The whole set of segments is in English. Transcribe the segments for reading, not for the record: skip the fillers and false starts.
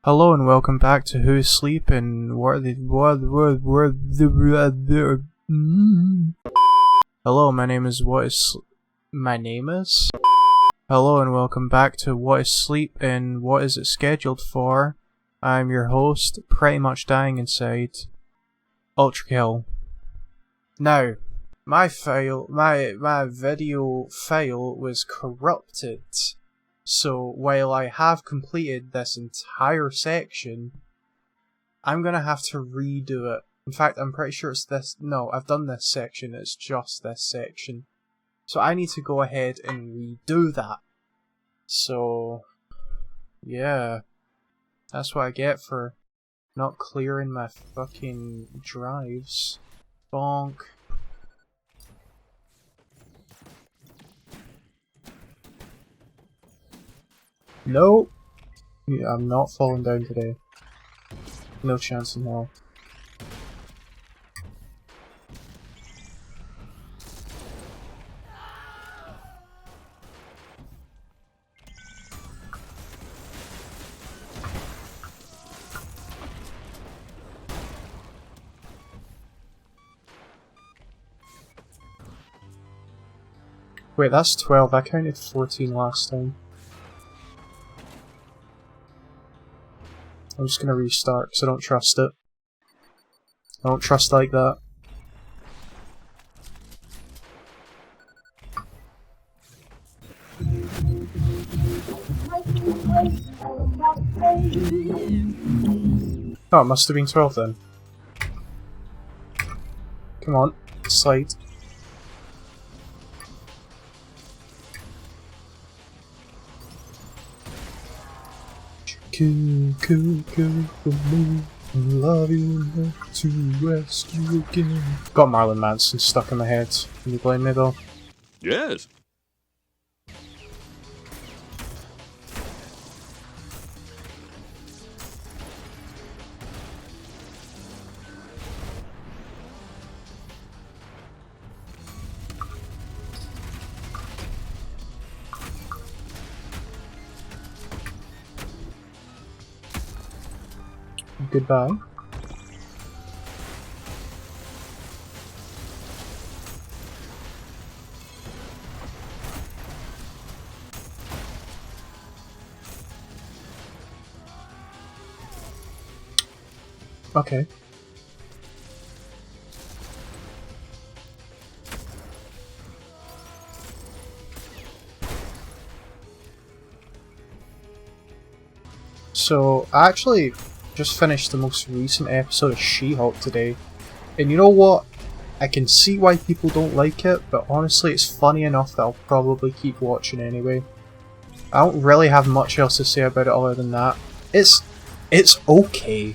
Hello and welcome back to Who's Sleeping. Hello, my name is Hello and welcome back to What is Sleep and What is it scheduled for? I'm your host, pretty much dying inside, Ultrakill. Now, my video file was corrupted. So while I have completed this entire section, I'm gonna have to redo it. In fact, I'm pretty sure it's this. No, I've done this section, it's just this section. So I need to go ahead and redo that. So, yeah. That's what I get for not clearing my fucking drives. Bonk. No! Yeah, I'm not falling down today. No chance in hell. Wait, that's 12. I counted 14 last time. I'm just gonna restart because I don't trust it. I don't trust like that. Oh, it must have been 12 then. Come on, slide. Kill for me, love you enough to rescue again. Got Marilyn Manson stuck in my head. Can you blame me though? Yes. Goodbye. Okay. So, I actually just finished the most recent episode of She-Hulk today, and you know what? I can see why people don't like it, but honestly it's funny enough that I'll probably keep watching anyway. I don't really have much else to say about it other than that. It's okay.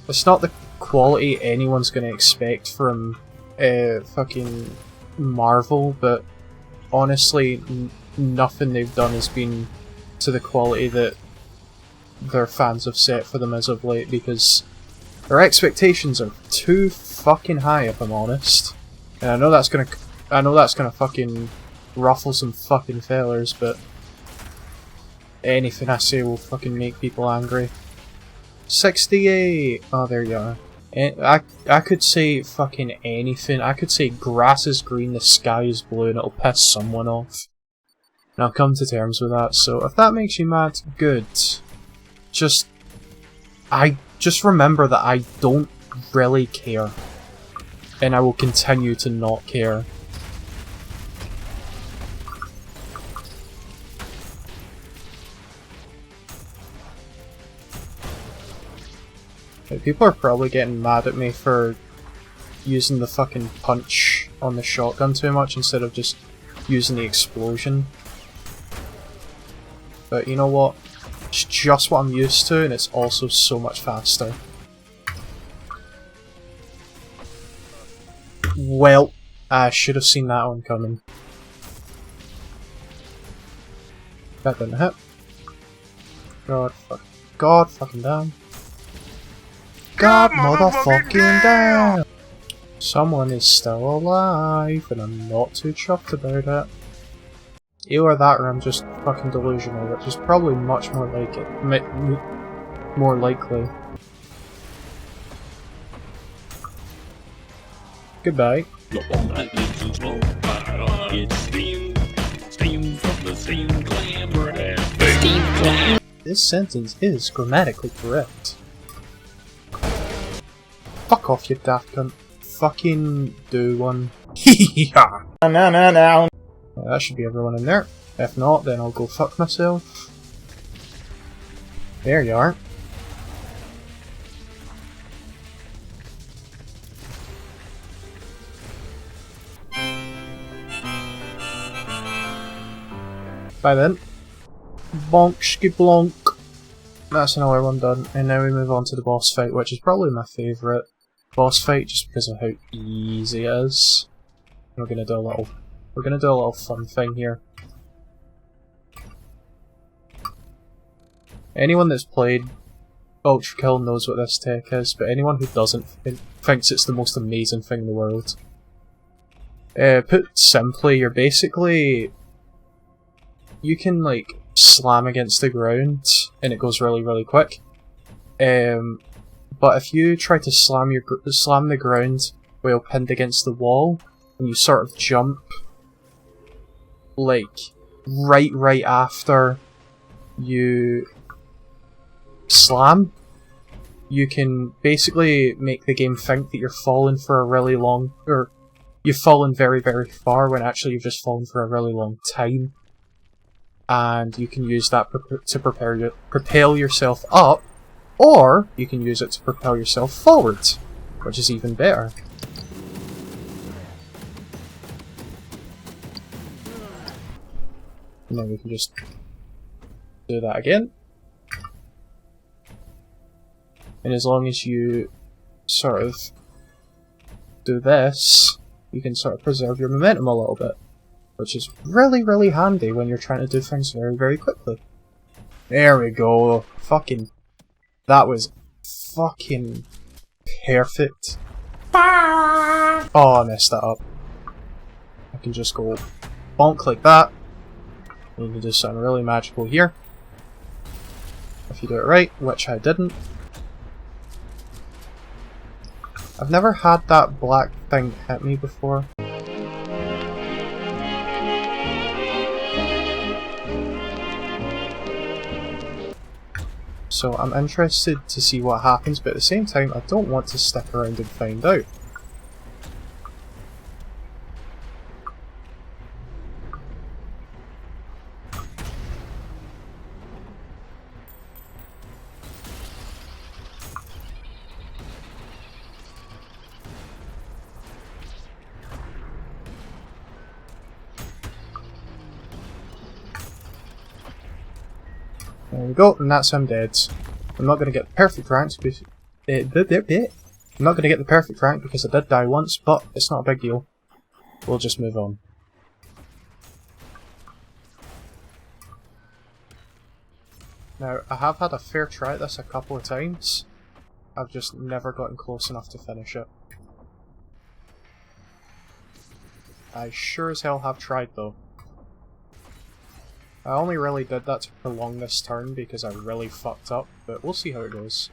It's not the quality anyone's gonna expect from fucking Marvel, but honestly nothing they've done has been to the quality that their fans have set for them as of late, because their expectations are too fucking high, if I'm honest. And I know that's gonna fucking ruffle some fucking fellers, but anything I say will fucking make people angry. 68! Oh, there you are. And I could say fucking anything. I could say grass is green, the sky is blue, and it'll piss someone off. And I'll come to terms with that, so if that makes you mad, good. Just remember that I don't really care. And I will continue to not care. People are probably getting mad at me for using the fucking punch on the shotgun too much instead of just using the explosion. But you know what? It's just what I'm used to, and it's also so much faster. Well, I should have seen that one coming. That didn't hit. God fucking damn. God motherfucking damn! Someone is still alive, and I'm not too chuffed about it. Either that or I'm just fucking delusional, which is probably much more like it. More likely. Goodbye. This sentence is grammatically correct. Fuck off, you daft cunt. Fucking do one. Yeah. That should be everyone in there. If not, then I'll go fuck myself. There you are. Bye then. Bonkski blonk. That's another one done, and now we move on to the boss fight, which is probably my favourite boss fight, just because of how easy it is. We're gonna do a little fun thing here. Anyone that's played Ultrakill knows what this tech is, but anyone who doesn't thinks it's the most amazing thing in the world. Put simply, you're basically... You can, like, slam against the ground, and it goes really, really quick. But if you try to slam the ground while pinned against the wall, and you sort of jump, like, right after you slam, you can basically make the game think that you're falling for a really long, or you've fallen very, very far when actually you've just fallen for a really long time. And you can use that to propel yourself up, or you can use it to propel yourself forward, which is even better. And then we can just do that again. And as long as you sort of do this, you can sort of preserve your momentum a little bit. Which is really, really handy when you're trying to do things very, very quickly. There we go. Fucking... That was fucking perfect. Oh, I messed that up. I can just go bonk like that. And you can do something really magical here. If you do it right, which I didn't. I've never had that black thing hit me before. So I'm interested to see what happens, but at the same time I don't want to stick around and find out. There we go, and that's him dead. I'm not going to get the perfect rank because... I'm not going to get the perfect rank because I did die once, but it's not a big deal. We'll just move on. Now, I have had a fair try at this a couple of times. I've just never gotten close enough to finish it. I sure as hell have tried though. I only really did that to prolong this turn because I really fucked up, but we'll see how it goes.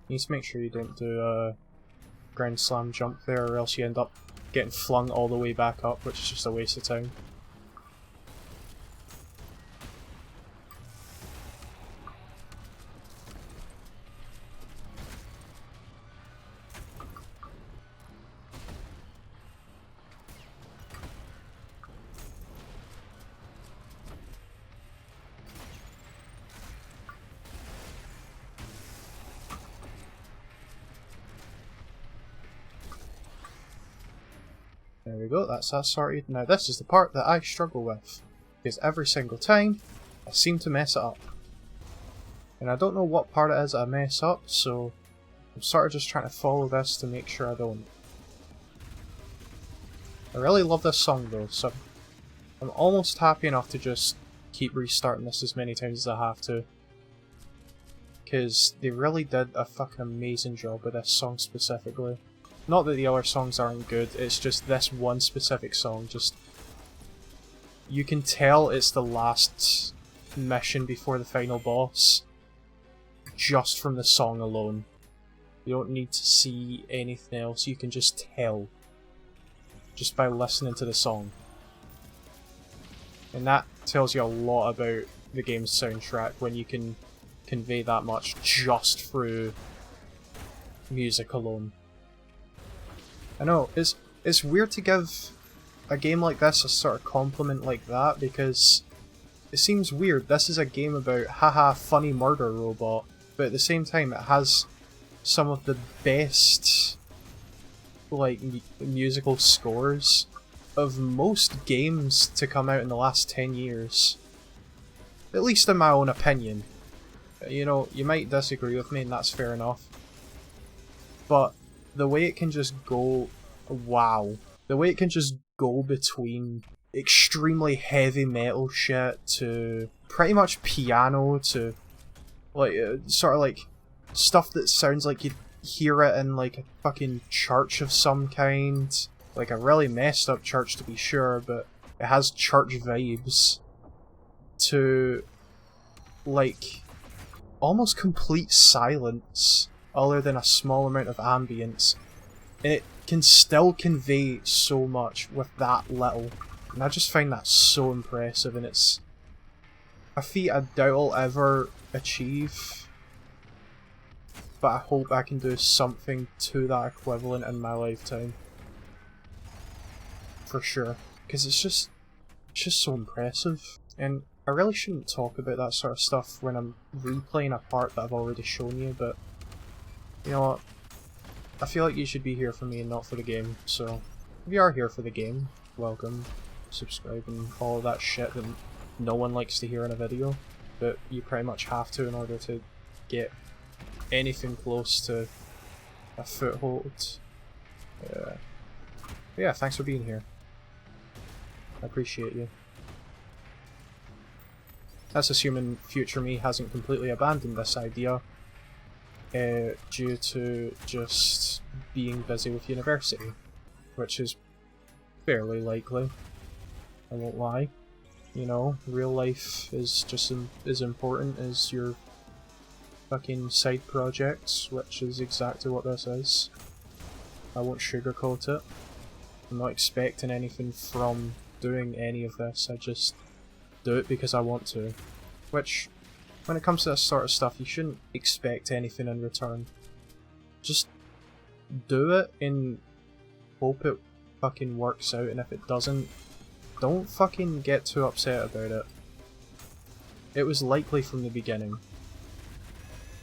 You need to make sure you don't do a ground slam jump there, or else you end up getting flung all the way back up, which is just a waste of time. There we go, that's that sorted. Now this is the part that I struggle with, because every single time I seem to mess it up. And I don't know what part it is I mess up, so I'm sort of just trying to follow this to make sure I don't. I really love this song though, so I'm almost happy enough to just keep restarting this as many times as I have to. Because they really did a fucking amazing job with this song specifically. Not that the other songs aren't good, it's just this one specific song, just... You can tell it's the last mission before the final boss, just from the song alone. You don't need to see anything else, you can just tell. Just by listening to the song. And that tells you a lot about the game's soundtrack when you can convey that much just through music alone. I know, it's weird to give a game like this a sort of compliment like that, because it seems weird. This is a game about, haha, funny murder robot, but at the same time it has some of the best, like, musical scores of most games to come out in the last 10 years. At least in my own opinion. You know, you might disagree with me and that's fair enough. But the way it can just go... Wow. The way it can just go between extremely heavy metal shit to pretty much piano to, like, sort of like stuff that sounds like you'd hear it in like a fucking church of some kind. Like a really messed up church to be sure, but it has church vibes. To, like, almost complete silence, other than a small amount of ambience. It can still convey so much with that little. And I just find that so impressive, and it's a feat I doubt I'll ever achieve. But I hope I can do something to that equivalent in my lifetime. For sure. Because it's just so impressive. And I really shouldn't talk about that sort of stuff when I'm replaying a part that I've already shown you, but you know what? I feel like you should be here for me and not for the game, so if you are here for the game, welcome, subscribe and all of that shit that no one likes to hear in a video, but you pretty much have to in order to get anything close to a foothold. Yeah, thanks for being here. I appreciate you. That's assuming future me hasn't completely abandoned this idea due to just being busy with university, which is fairly likely. I won't lie. You know, real life is just as important as your fucking side projects, which is exactly what this is. I won't sugarcoat it. I'm not expecting anything from doing any of this, I just do it because I want to. Which, when it comes to this sort of stuff, you shouldn't expect anything in return. Just do it and hope it fucking works out, and if it doesn't, don't fucking get too upset about it. It was likely from the beginning.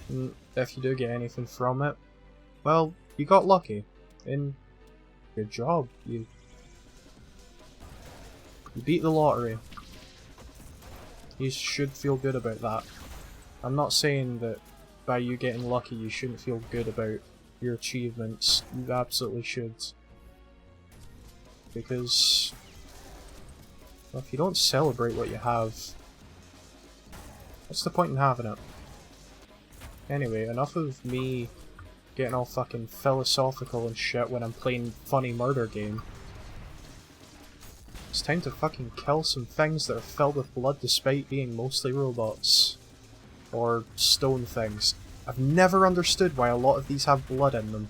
And if you do get anything from it, well, you got lucky. And good job. You beat the lottery. You should feel good about that. I'm not saying that by you getting lucky you shouldn't feel good about your achievements. You absolutely should. Because, well, if you don't celebrate what you have, what's the point in having it? Anyway, enough of me getting all fucking philosophical and shit when I'm playing funny murder game. It's time to fucking kill some things that are filled with blood despite being mostly robots. Or stone things. I've never understood why a lot of these have blood in them.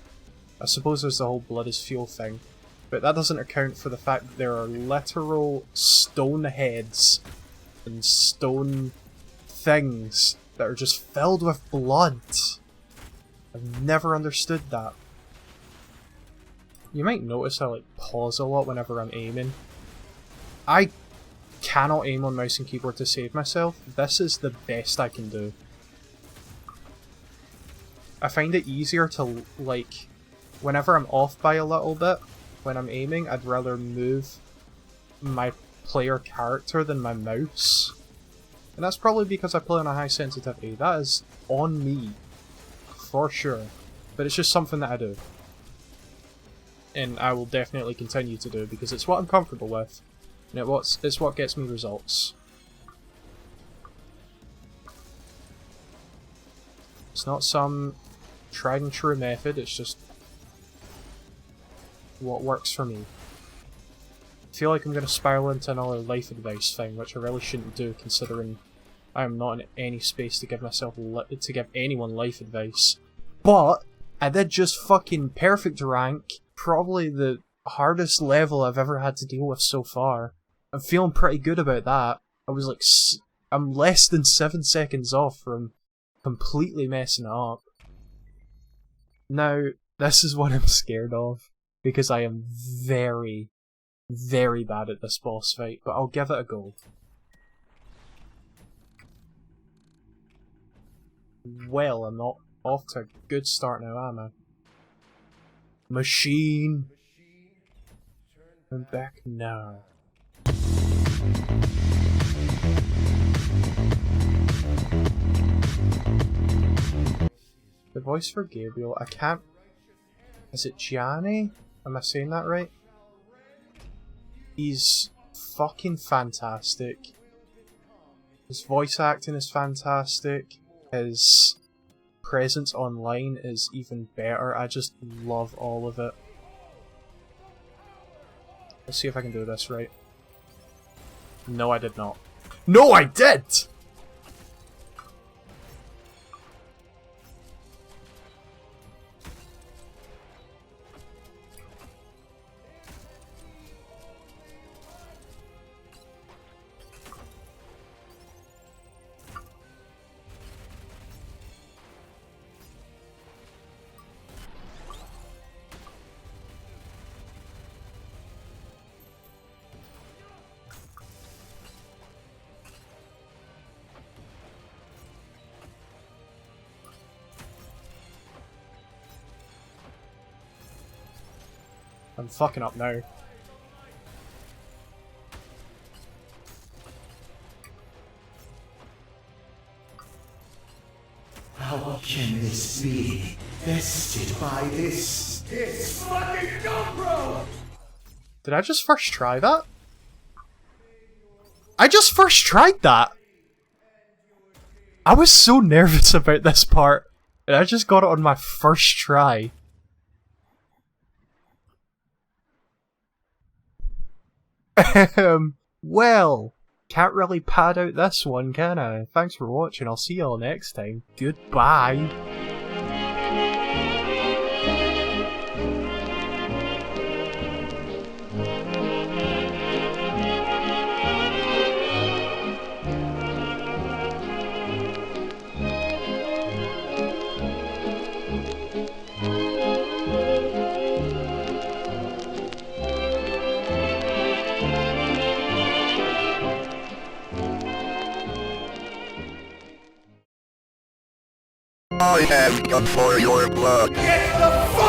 I suppose there's the whole blood is fuel thing. But that doesn't account for the fact that there are literal stone heads and stone things that are just filled with blood. I've never understood that. You might notice I like pause a lot whenever I'm aiming. I cannot aim on mouse and keyboard to save myself. This is the best I can do. I find it easier to, like, whenever I'm off by a little bit, when I'm aiming, I'd rather move my player character than my mouse. And that's probably because I play on a high sensitivity. That is on me. For sure. But it's just something that I do. And I will definitely continue to do because it's what I'm comfortable with. And it's what gets me results. It's not some tried and true method, it's just what works for me. I feel like I'm going to spiral into another life advice thing, which I really shouldn't do considering I am not in any space to give myself to give anyone life advice. But I did just fucking perfect rank, probably the hardest level I've ever had to deal with so far. I'm feeling pretty good about that. I was like, I'm less than 7 seconds off from completely messing it up. Now, this is what I'm scared of, because I am very, very bad at this boss fight, but I'll give it a go. Well, I'm not off to a good start now, am I? Machine! I'm back now. The voice for Gabriel, I can't... Is it Gianni? Am I saying that right? He's fucking fantastic. His voice acting is fantastic. His presence online is even better. I just love all of it. Let's see if I can do this right. No, I did not. No, I did! I'm fucking up now. How can this be? Bested by this? It's fucking GoPro! Did I just first try that? I just first tried that! I was so nervous about this part, and I just got it on my first try. Well, can't really pad out this one, can I? Thanks for watching, I'll see y'all next time. Goodbye! I have come for your blood. Get the